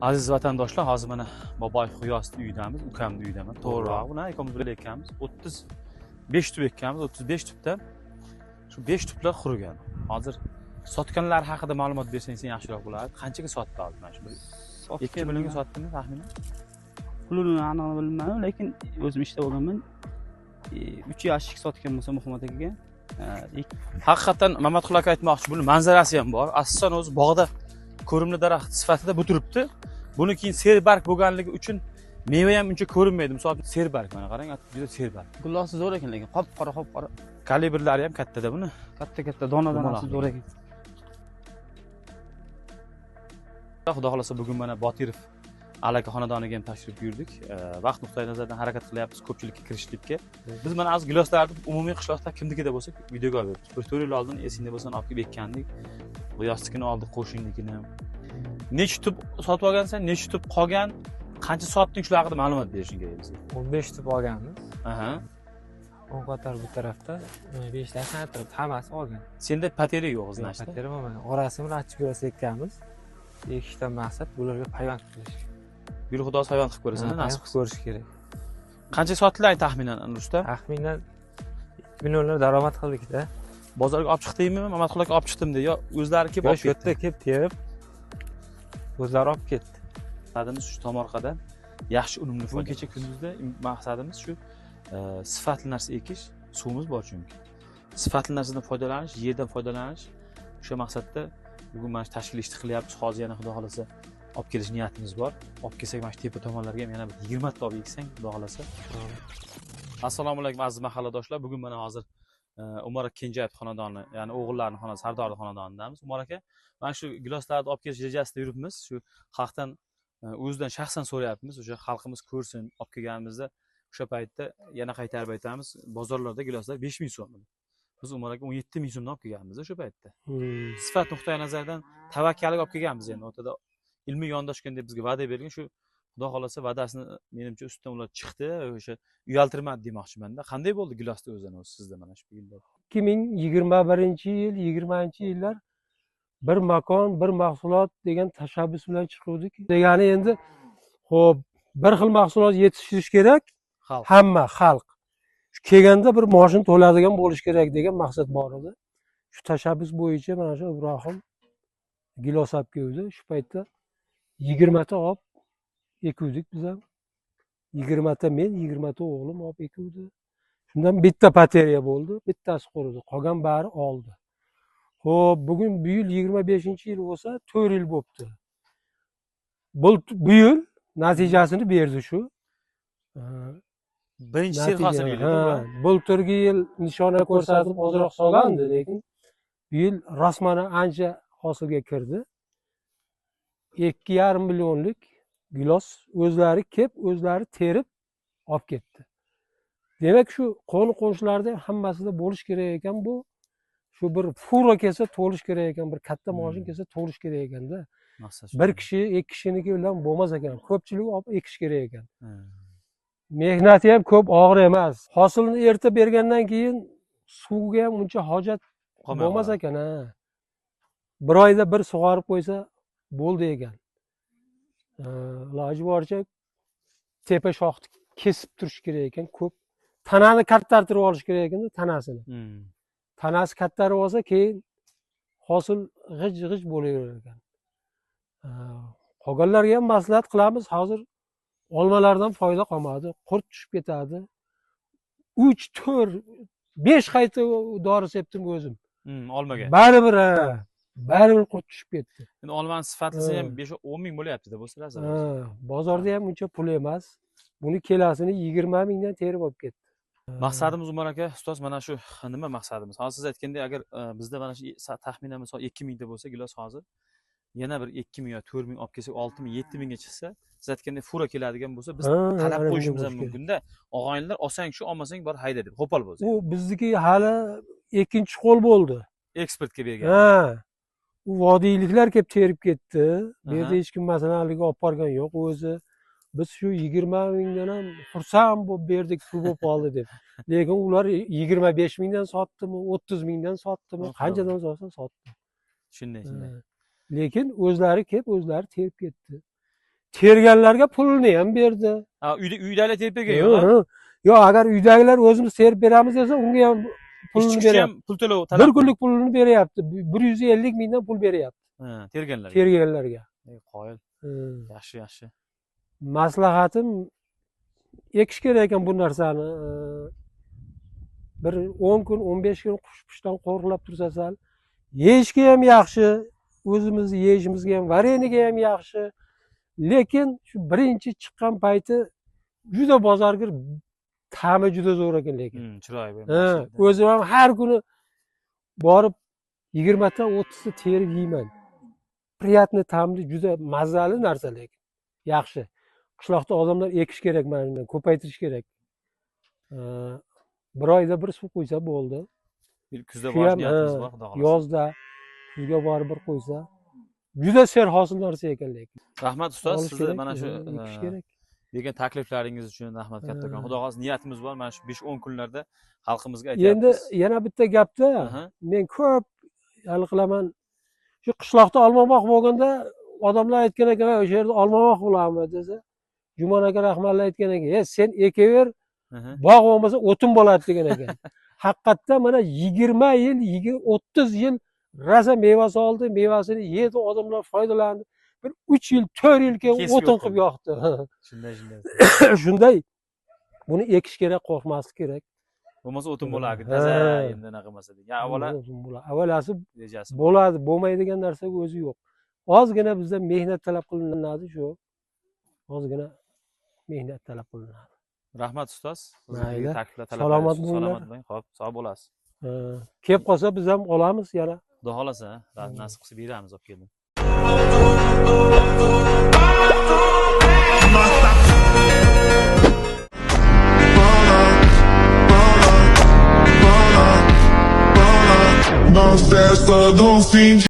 Aziz vatandoshlar, hozir mana Boboy G'iyosov uyidamiz, ukamning uyidaman. To'g'riroq, buni ikamiz birga ekkanmiz. 35 tub ekkanmiz, 35 tubdan shu 5 tublar qurigan. Hozir sotganlar haqida ma'lumot bersangiz yaxshiroq bo'lardi. Qanchaga sotdi hozir mana shu? 2 millionga sotdimi taxminan? Pulini aniq bilmayman, lekin o'zim ishda bo'lganman. 3 yashik sotgan bo'lsa Muhammad akaga. Haqiqatan Mamatqul aka aytmoqchi, buni manzarasi ham bor. Asosan o'zi bog'da ko'rimli daraxt sifatida bu turibdi. Buni keyin serbarg bo'lganligi uchun meva ham uncha ko'rinmaydi. Misol uchun serbarg, mana qarang, juda serbarg. Gullosi zo'r ekan, lekin qop-qora. Kalibrlari ham kattada buni. Katta donasi zo'r ekan. Xudo xolasa bugun mana Botirov Alaka xonadoniga ham tashrif buyurdik. Vaqt nuqtai nazaridan harakat qilyapmiz ko'pchilikka kirishlikka. Biz mana az giloslarni umumiy qishloqda kimnikida bo'lsa videoga olib beramiz. 4 yil oldin esingda bo'lsa olib kelib ekkandik. G'iyosnikini oldik, qo'shninikini. Necha tub sotib olgansan, necha tub qolgan, qancha sotding shular haqida ma'lumot berishing kerak bizga. 15 tub olganmiz. Aha. 10 qator bu tarafda 5 ta turibdi, hammasi olgan. Senda pateri yo'q o'zinashda. Pateri bo'lmagan. Orasini achib ko'rsa ekkanmiz. Ikkita maqsad bularga payvand qilish. Bir xudo hayvon qilib ko'rasan, nasib qilib ko'rish kerak. Qancha sotiladi taxminan Rusda? Taxminan 2 millionlar daromad qildik-da. Bozorga olib chiqdingmi? Mamatqul aka olib chiqdim dedi. Yo, o'zlari kelib olib ketdi. Shu yerda kelib terib o'zlari olib ketdi. Maqsadimiz shu tomorqadan yaxshi unumli. Bugun kecha kunduzda maqsadimiz shu sifatli narsa ekish, suvimiz bor chunki. Sifatli narsadan foydalanish, yerdan foydalanish. O'sha maqsadda bugun mana shu tashkil ishni qilyapmiz. Hozir yana xudo xolasa olib kelish niyatimiz bor. Olib kelsak mana shu tepa tomonlarga ham yana bir 20 ta olib eksang, xudo xolasa. Assalomu alaykum aziz mahalladoshlar. Bugun mana hozir Umar aka Kenjayev xonadoni, ya'ni o'g'illarining xonasi, Sardorning xonadonidamiz. Umar aka, mana shu giloslarni olib kelish rejasida yuribmiz. Shu xalqdan o'zidan shaxsan so'rayapmiz. O'sha xalqimiz ko'rsin, olib kelganimizda o'sha paytda yana qaytarib aytamiz, bozorlarda giloslar 5000 so'm. Biz Umar aka 17000 so'mdan olib kelganmiz o'sha paytda. Sifat nuqtai nazaridan tavakkalga olib kelganmiz endi o'rtada ilmiy yondoshgan deb bizga va'da bergan, shu xudo xolasa va'dasini menimcha ustidan ular chiqdi, o'sha uyaltirmadi demoqchiman-da. Qanday bo'ldi gilosda o'zidan o'zi sizda mana shu yilda? 2021-yil, 20-yillar bir makon, bir mahsulot degan tashabbus bilan chiquvdik. Degani endi xo'p, bir xil mahsulot yetishtirish kerak, hamma xalq. Shu kelganda bir moshin to'ladigan bo'lish kerak degan maqsad bor edi. Shu tashabbus bo'yicha mana shu Ibrohim gilos olib keldi. Shu paytda 20 ta olib ekuvdik biz ham. 20 ta men, 20 ta o'g'lim olib ekuvdi. Shundan bitta bateriya bo'ldi, bittasi quridi, qolgan bari oldi. Xo'p, bugun bu yil 25-yil bo'lsa, 4 yil bo'libdi. Bu yil natijasini berdi shu. Birinchi yil hosil bo'ldi. Bulturgi yil nishona ko'rsatib ozroq solgandi, lekin bu yil rasman ancha hosilga kirdi. 2,5 millionlik gilos o'zlari kelib, o'zlari terib olib ketdi. Demak, shu qo'ni qo'shnilarda hammasida bo'lish kerak ekan bu. Shu bir fura kelsa to'lish kerak ekan, bir katta moshin kelsa to'lish kerak ekanda. Bir kishi, ikki kishiniki bilan bo'lmas ekan. Ko'pchilik olib ekish kerak ekan. Mehnati ham ko'p, og'ir emas. Hosilni erta bergandan keyin suvga ham uncha hojat bo'lmas ekan, ha. Bir oyda bir sug'orib qo'ysa bo'ldi ekan. Iloji boricha tepa shoxni kesib turish kerak ekan, ko'p. Tanani kattartirib olish kerak ekan, tanasini. Tanasi kattarib olsa, keyin hosil g'ij-g'ij bo'laverar ekan. Qolganlarga ham maslahat qilamiz. Hozir olmalardan foyda qolmadi, qurt tushib ketadi. 3, 4, 5 qayta dori sepdim o'zim. Olmaga. Baribir qurt tushib ketdi. Endi olmani sifatlisi ham 5-10 ming bo'lyapti-da bo'lsa razor. Bozorda ham uncha pul emas. Buni kelasini 20 mingdan terib olib ketdi. Maqsadimiz Umar aka, ustoz, mana shu nima maqsadimiz? Hozir siz aytgandek, agar bizda mana shu taxminan misol 2000 ta bo'lsa, gilos hozir yana bir 2000 yo 4000 olib kelsak, 6000, 7000 ga chiqsa, siz aytgandek fura keladigan bo'lsa, biz talab qo'yishimiz ham mumkin-da. Og'aynilar olsang shu, olmasang bor hayda deb, qo'pol bo'lsa. U bizniki hali ikkinchi qo'l bo'ldi. Eksportga bergan. U vodiyliklar kelib terib ketdi. Bu yerda hech kim masalanliga olib borgan yo'q o'zi. Biz shu 20 mingdan ham xursand bo'lib berdik, pul bo'lib qoldi deb. Lekin ular 25 mingdan sotdimi, 30 mingdan sotdimi, qanchadan sotsa sotdi. Shunday. Lekin o'zlari kelib, o'zlari terib ketdi. terganlarga pulini ham berdi. Ha, uydagilar terib bergan yo'q. Yo'q. Yo, agar uydagilar o'zimiz terib beramiz desa, unga ham pulini Ishchi kuchi beryapti. ham pul to'lov Bir kunlik pulini beryapti. 150 mingdan pul beryapti Ha, terganlar. terganlarga. Qoyil. Hmm. Yaxshi, yaxshi. Maslahatim ekish kerak ekan bu narsani. Bir 10 kun, 15 kun qush-qushdan qo'rqlab tursa sal. Yeyishga ham yaxshi, o'zimizni yeyishimizga ham, vareniga ham yaxshi. Lekin shu birinchi chiqqan payti juda bozorga ta'mi juda zo'r ekan lekin. Chiroyli. O'zim ham har kuni borib 20 ta 30 ta terib yeyman. Priyatni ta'mli juda mazali narsa lekin. Yaxshi. Qishloqda odamlar ekish kerak mana shundan, ko'paytirish kerak. Bir oyda bir suv quysa bo'ldi. Kuzda Shu borish ham, niyatimiz bor, xudo xohlasa. Yozda kuzga borib bir qo'ysa juda serhosil narsa ekan lekin. Rahmat ustoz, Olish sizni kerak, mana shu ekish kerak. degan takliflaringiz uchun rahmat kattakon. Xudo xohlasa niyatimiz bor, mana shu 5-10 kunlarda xalqimizga Endi aytyapmiz. yana bitta gapda Aha. men ko'p hal qilaman. Shu qishloqda olmamoq bo'lganda odamlar aytgan ekan, o'sha yerda olmamoq bo'lamiz desa, Jumon aka rahmatli aytgan ekan, sen ekaver, Aha. bog' bo'lmasa o'tin bo'ladi degan ekan. Haqiqatda mana 20 yil, 30 yil rosa meva soldi, mevasini yedi, odamlar foydalandi. Bir 3 yil, 4 yil keyin Kesib o'tin yo'q qilib yoqdi. Shunday, shunday. Shunday buni ekish kerak, qo'rqmaslik kerak. Bo'lmasa o'tin bo'lardi, toza endi anaqa qilmasa degan. Avvalasi Rejasi. bo'ladi, bo'lmaydigan narsaga o'zi yo'q. Ozgina bizda mehnat talab qilinadi shu. Ozgina mehnat talab qilinadi. Rahmat ustoz. Mayli. Takliflar Salomat bo'linglar. Salomat bo'ling. Xo'p, sog' bo'lasiz. Kelib qolsa biz ham olamiz yana. Xudo xohlasa, nasib qilsa beramiz, olib keldim. Nós festa do fim de